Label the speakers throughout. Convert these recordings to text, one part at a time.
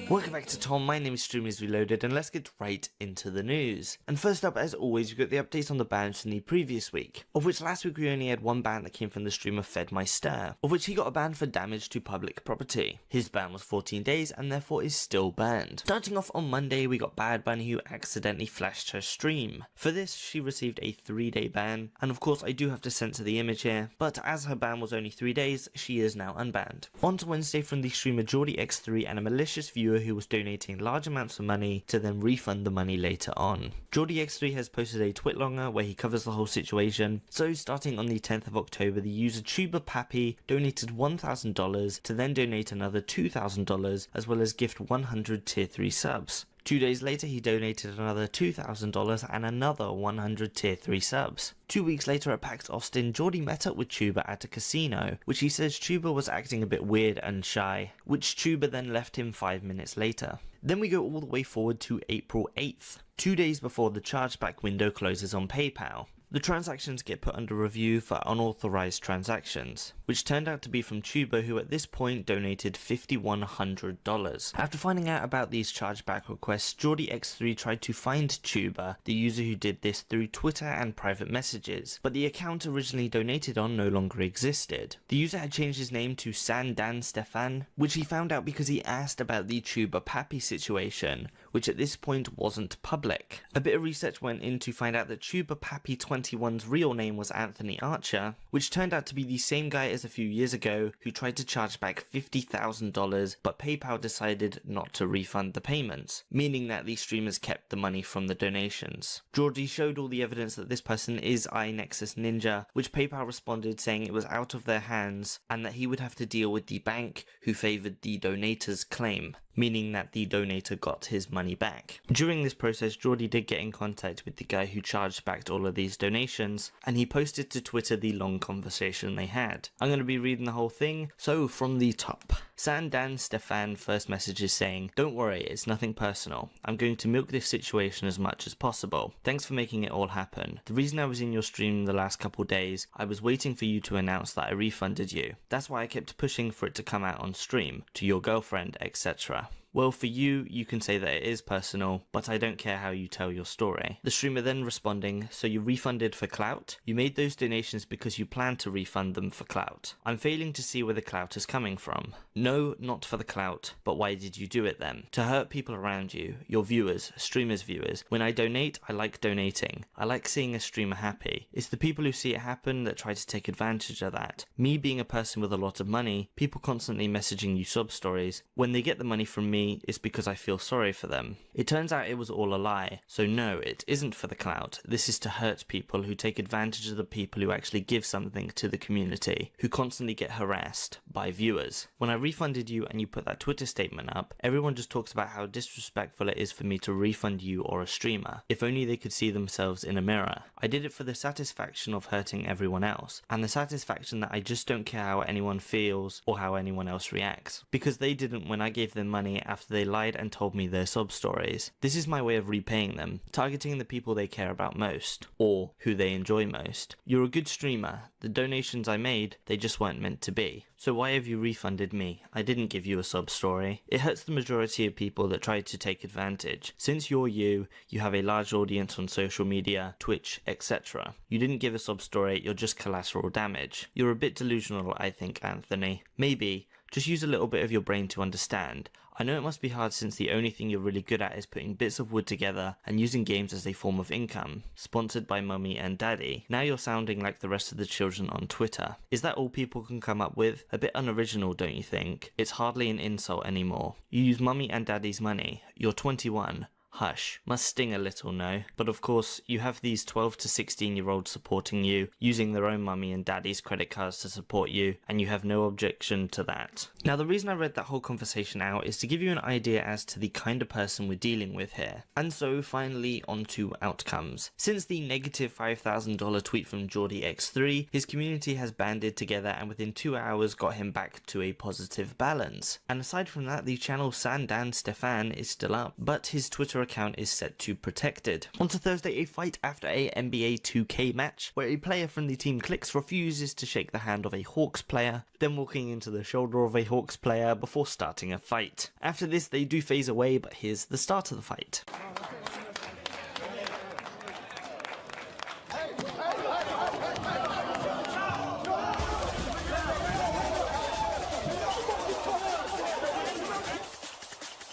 Speaker 1: Welcome back to Tom, my name is Streamers Reloaded, and let's get right into the news. And first up, as always, we've got the updates on the bans from the previous week, of which last week we only had one ban that came from the streamer FedMeister, of which he got a ban for damage to public property. His ban was 14 days and therefore is still banned. Starting off on Monday, we got Bad Bunny who accidentally flashed her stream. For this, she received a 3-day ban, and of course I do have to censor the image here, but as her ban was only 3 days, she is now unbanned. On to Wednesday from the streamer GeordieX3 and a malicious viewer who was donating large amounts of money to then refund the money later on. GeordieX3 has posted a twitlonger where he covers the whole situation. So starting on the 10th of October, the user Tuber Pappy donated $1,000 to then donate another $2,000 as well as gift 100 tier 3 subs. 2 days later, he donated another $2,000 and another 100 tier 3 subs. 2 weeks later at PAX Austin, Geordie met up with Tuber at a casino, which he says Tuber was acting a bit weird and shy, which Tuber then left him 5 minutes later. Then we go all the way forward to April 8th, 2 days before the chargeback window closes on PayPal. The transactions get put under review for unauthorized transactions, which turned out to be from Tuber, who at this point donated $5,100. After finding out about these chargeback requests, GeordieX3 tried to find Tuber, the user who did this, through Twitter and private messages, but the account originally donated on no longer existed. The user had changed his name to Sandan Stefan, which he found out because he asked about the Tuber Pappy situation, which at this point wasn't public. A bit of research went in to find out that Tuber Pappy 21's real name was Anthony Archer, which turned out to be the same guy as a few years ago who tried to charge back $50,000, but PayPal decided not to refund the payments, meaning that these streamers kept the money from the donations. Geordie showed all the evidence that this person is iNexus Ninja, which PayPal responded saying it was out of their hands and that he would have to deal with the bank who favoured the donator's claim, meaning that the donator got his money back. During this process, Geordie did get in contact with the guy who charged back all of these donations, and he posted to Twitter the long conversation they had. I'm going to be reading the whole thing, so from the top. Sandan Stefan first messages saying, "Don't worry, it's nothing personal. I'm going to milk this situation as much as possible. Thanks for making it all happen. The reason I was in your stream the last couple days, I was waiting for you to announce that I refunded you. That's why I kept pushing for it to come out on stream, to your girlfriend, etc. Well, for you, you can say that it is personal, but I don't care how you tell your story." The streamer then responding, "So you refunded for clout? You made those donations because you planned to refund them for clout. I'm failing to see where the clout is coming from. No, not for the clout, but why did you do it then? To hurt people around you, your viewers, streamers' viewers. When I donate, I like donating. I like seeing a streamer happy. It's the people who see it happen that try to take advantage of that. Me being a person with a lot of money, people constantly messaging you sub stories. When they get the money from me, it's because I feel sorry for them. It turns out it was all a lie. So no, it isn't for the clout. This is to hurt people who take advantage of the people who actually give something to the community, who constantly get harassed by viewers. When I refunded you and you put that Twitter statement up, everyone just talks about how disrespectful it is for me to refund you or a streamer. If only they could see themselves in a mirror. I did it for the satisfaction of hurting everyone else, and the satisfaction that I just don't care how anyone feels or how anyone else reacts. Because they didn't when I gave them money after they lied and told me their sob stories. This is my way of repaying them, targeting the people they care about most, or who they enjoy most. You're a good streamer. The donations I made, they just weren't meant to be. So why have you refunded me? I didn't give you a sob story. It hurts the majority of people that try to take advantage. Since you're you have a large audience on social media, Twitch, etc. You didn't give a sob story, you're just collateral damage. You're a bit delusional, I think, Anthony. Maybe. Just use a little bit of your brain to understand. I know it must be hard since the only thing you're really good at is putting bits of wood together and using games as a form of income. Sponsored by Mummy and Daddy. Now you're sounding like the rest of the children on Twitter. Is that all people can come up with? A bit unoriginal, don't you think? It's hardly an insult anymore. You use Mummy and Daddy's money. You're 21. Hush. Must sting a little, no? But of course, you have these 12 to 16-year-olds supporting you, using their own mummy and daddy's credit cards to support you, and you have no objection to that. Now, the reason I read that whole conversation out is to give you an idea as to the kind of person we're dealing with here. And so, finally, on to outcomes. Since the negative $5,000 tweet from GeordieX3, his community has banded together and within 2 hours got him back to a positive balance. And aside from that, the channel Sandan Stefan is still up, but his Twitter account is set to protected. On to Thursday, a fight after a NBA 2K match, where a player from the team Clicks refuses to shake the hand of a Hawks player, then walking into the shoulder of a Hawks player before starting a fight. After this, they do phase away, but here's the start of the fight.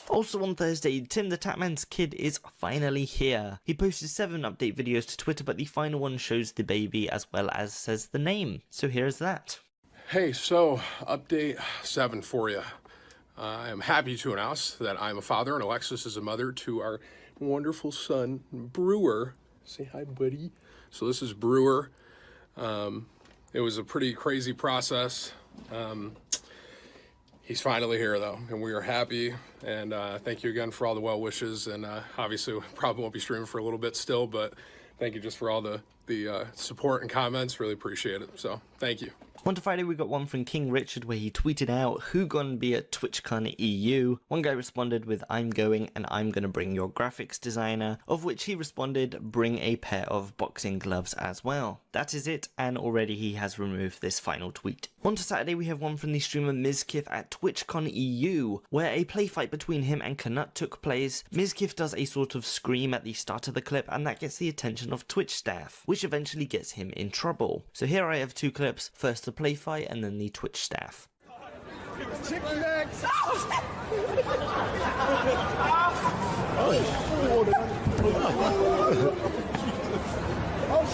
Speaker 1: Also on Thursday, Timthedadman's kid is finally here. He posted 7 update videos to Twitter, but the final one shows the baby as well as says the name. So here's that.
Speaker 2: Hey, so update 7 for you. I am happy to announce that I'm a father and Alexis is a mother to our wonderful son, Brewer. Say hi, buddy. So this is Brewer. It was a pretty crazy process. He's finally here though, and we are happy, and thank you again for all the well wishes, and obviously we probably won't be streaming for a little bit still, but thank you just for all the support and comments, really appreciate it, so thank you.
Speaker 1: On to Friday, we got one from King Richard where he tweeted out, "Who gonna be at TwitchCon EU?" One guy responded with, "I'm going and I'm gonna bring your graphics designer," of which he responded, "Bring a pair of boxing gloves as well." That is it, and already he has removed this final tweet. On to Saturday, we have one from the streamer Mizkif at TwitchCon EU, where a play fight between him and Knut took place. Mizkif does a sort of scream at the start of the clip, and that gets the attention of Twitch staff, which eventually gets him in trouble. So here I have 2 clips, first the play fight and then the Twitch staff.
Speaker 3: Chicken legs!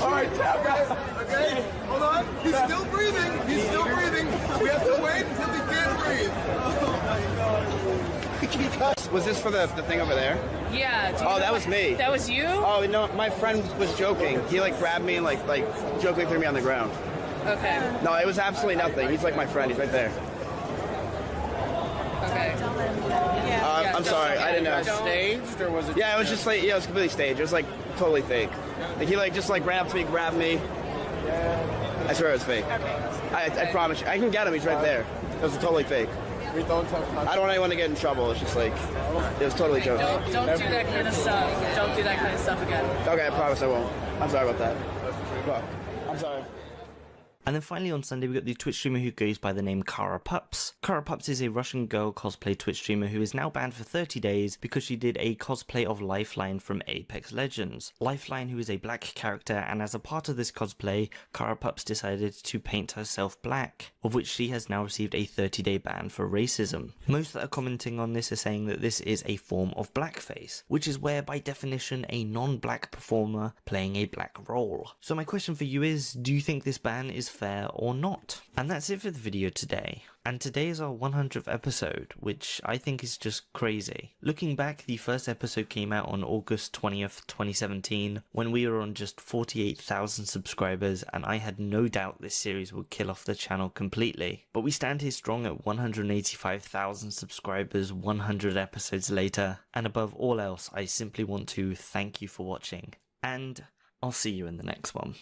Speaker 3: Alright, guys, okay? Hold on. He's still breathing. He's still breathing. We have to wait until he can't breathe.
Speaker 4: Was this for the thing over there?
Speaker 5: Yeah.
Speaker 4: Oh, that was me.
Speaker 5: That was you?
Speaker 4: Oh, no, my friend was joking. He, like, grabbed me and, like jokingly threw me on the ground.
Speaker 5: Okay.
Speaker 4: No, it was absolutely nothing. He's, like, my friend. He's right there.
Speaker 5: Okay.
Speaker 4: I'm sorry. I didn't know.
Speaker 2: Staged, or was it?
Speaker 4: Yeah, it was just, like, yeah, it was completely staged. It was, like, totally fake. Like, he, like, just, like, ran up to me, grabbed me. I swear it was fake. I promise you. I can get him. He's right there. It was totally fake.
Speaker 2: We don't have time.
Speaker 4: I don't want anyone to get in trouble. It's just, like, it was totally joking.
Speaker 5: Don't do that kind of stuff. Don't do that kind of stuff again.
Speaker 4: Okay, I promise I won't. I'm sorry about that. Well, I'm sorry.
Speaker 1: And then finally on Sunday, we got the Twitch streamer who goes by the name Kara Pups. Kara Pups is a Russian girl cosplay Twitch streamer who is now banned for 30 days because she did a cosplay of Lifeline from Apex Legends. Lifeline, who is a black character, and as a part of this cosplay, Kara Pups decided to paint herself black, of which she has now received a 30-day ban for racism. Most that are commenting on this are saying that this is a form of blackface, which is where by definition a non-black performer playing a black role. So my question for you is, do you think this ban is fair or not? And that's it for the video today. And today is our 100th episode, which I think is just crazy. Looking back, the first episode came out on August 20th, 2017, when we were on just 48,000 subscribers, and I had no doubt this series would kill off the channel completely. But we stand here strong at 185,000 subscribers 100 episodes later, and above all else, I simply want to thank you for watching, and I'll see you in the next one.